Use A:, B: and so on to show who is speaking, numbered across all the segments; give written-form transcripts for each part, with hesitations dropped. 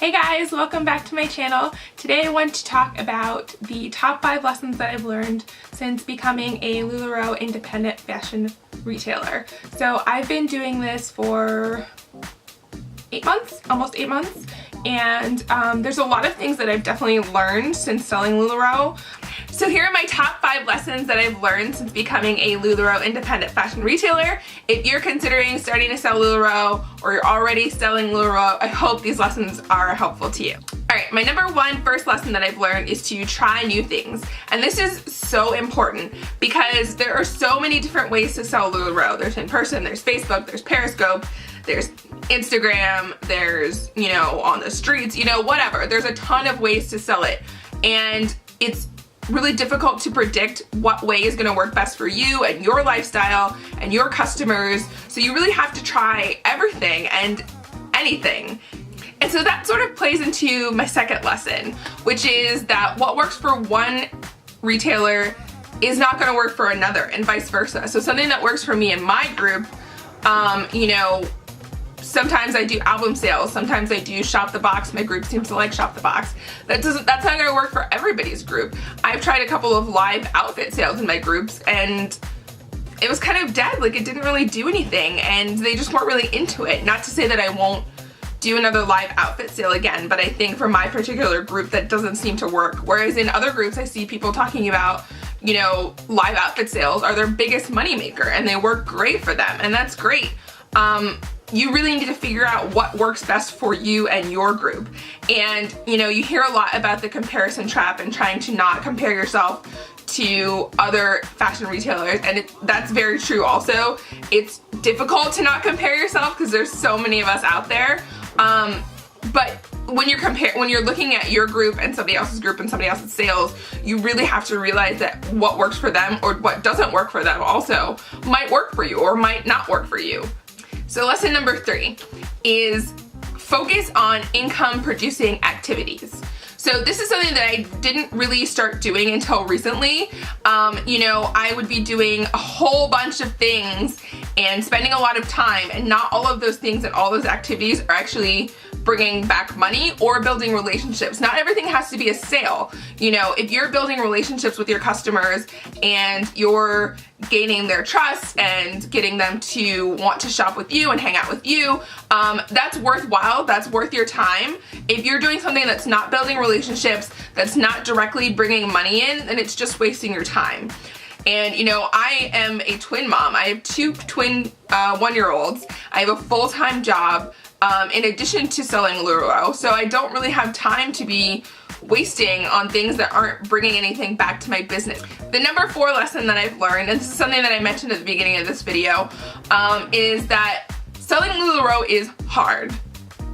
A: Hey guys, welcome back to my channel. Today I want to talk about the top 5 lessons that I've learned since becoming a LuLaRoe independent fashion retailer. So I've been doing this for 8 months, almost 8 months, and there's a lot of things that I've definitely learned since selling LuLaRoe. So here are my top 5 lessons that I've learned since becoming a LuLaRoe independent fashion retailer. If you're considering starting to sell LuLaRoe or you're already selling LuLaRoe, I hope these lessons are helpful to you. Alright, my number one first lesson that I've learned is to try new things. And this is so important because there are so many different ways to sell LuLaRoe. There's in person, there's Facebook, there's Periscope, there's Instagram, there's, on the streets, whatever. There's a ton of ways to sell it. And it's really difficult to predict what way is going to work best for you and your lifestyle and your customers. So you really have to try everything and anything. And so that sort of plays into my second lesson, which is that what works for one retailer is not going to work for another and vice versa. So something that works for me and my group, sometimes I do album sales, sometimes I do shop the box. My group seems to like shop the box. That's not going to work for everybody's group. I've tried a couple of live outfit sales in my groups and it was kind of dead. Like, it didn't really do anything and they just weren't really into it. Not to say that I won't do another live outfit sale again, but I think for my particular group that doesn't seem to work. Whereas in other groups I see people talking about, live outfit sales are their biggest moneymaker and they work great for them, and that's great. You really need to figure out what works best for you and your group. And you hear a lot about the comparison trap and trying to not compare yourself to other fashion retailers, and that's very true also. It's difficult to not compare yourself because there's so many of us out there. But when you're looking at your group and somebody else's group and somebody else's sales, you really have to realize that what works for them or what doesn't work for them also might work for you or might not work for you. So lesson number 3 is focus on income producing activities. So this is something that I didn't really start doing until recently. I would be doing a whole bunch of things and spending a lot of time, and not all of those things and all those activities are actually bringing back money or building relationships. Not everything has to be a sale. If you're building relationships with your customers and you're gaining their trust and getting them to want to shop with you and hang out with you, that's worthwhile, that's worth your time. If you're doing something that's not building relationships, that's not directly bringing money in, then it's just wasting your time. And I am a twin mom. I have 2 twin 1-year-olds. I have a full-time job in addition to selling LuLaRoe, so I don't really have time to be wasting on things that aren't bringing anything back to my business. The number 4 lesson that I've learned, and this is something that I mentioned at the beginning of this video, is that selling LuLaRoe is hard.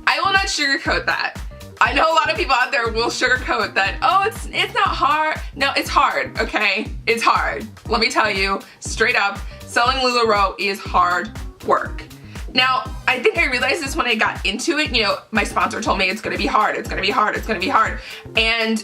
A: I will not sugarcoat that. I know a lot of people out there will sugarcoat that, oh, it's not hard. No, it's hard, okay? It's hard. Let me tell you, straight up, selling LuLaRoe is hard work. Now, I think I realized this when I got into it. My sponsor told me it's gonna be hard, it's gonna be hard, it's gonna be hard. And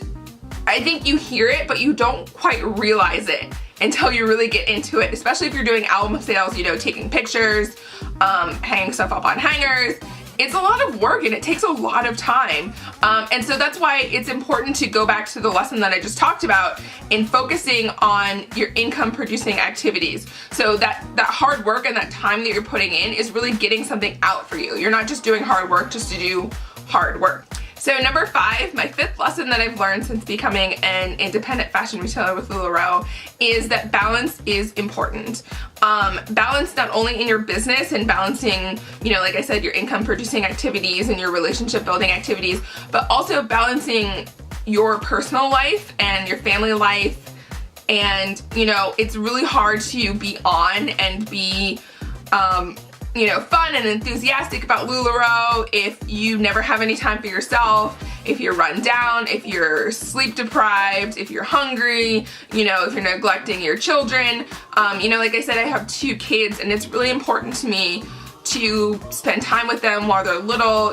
A: I think you hear it, but you don't quite realize it until you really get into it, especially if you're doing album sales, taking pictures, hanging stuff up on hangers. It's a lot of work and it takes a lot of time. And so that's why it's important to go back to the lesson that I just talked about in focusing on your income producing activities. So that hard work and that time that you're putting in is really getting something out for you. You're not just doing hard work just to do hard work. So number 5, my 5th lesson that I've learned since becoming an independent fashion retailer with LuLaRoe is that balance is important. Balance not only in your business and balancing, like I said, your income producing activities and your relationship building activities, but also balancing your personal life and your family life. And, it's really hard to be on and be, fun and enthusiastic about LuLaRoe if you never have any time for yourself, if you're run down, if you're sleep deprived, if you're hungry, if you're neglecting your children. Like I said, I have 2 kids and it's really important to me to spend time with them while they're little.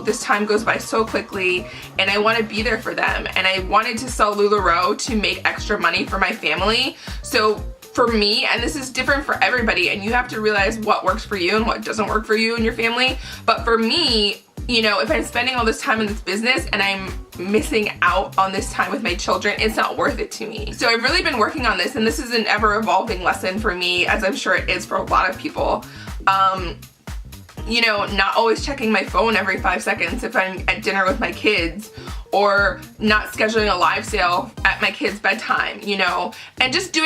A: This time goes by so quickly and I want to be there for them. And I wanted to sell LuLaRoe to make extra money for my family. So for me, and this is different for everybody, and you have to realize what works for you and what doesn't work for you and your family, but for me, you know, if I'm spending all this time in this business and I'm missing out on this time with my children, it's not worth it to me. So I've really been working on this, and this is an ever evolving lesson for me, as I'm sure it is for a lot of people. You know, not always checking my phone every 5 seconds if I'm at dinner with my kids, or not scheduling a live sale at my kids' bedtime, you know, and just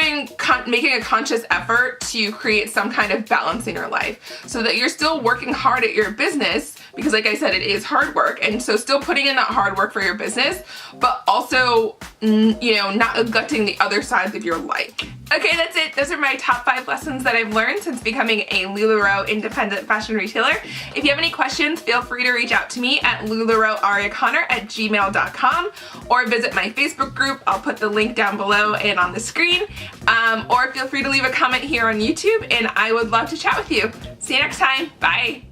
A: making a conscious effort to create some kind of balance in your life so that you're still working hard at your business, because like I said, it is hard work, and so still putting in that hard work for your business, but also, you know, not neglecting the other sides of your life. Okay, that's it. Those are my top 5 lessons that I've learned since becoming a LuLaRoe independent fashion retailer. If you have any questions, feel free to reach out to me at LuLaRoeAriaConnor@gmail.com, or visit my Facebook group. I'll put the link down below and on the screen. Or feel free to leave a comment here on YouTube, and I would love to chat with you. See you next time. Bye.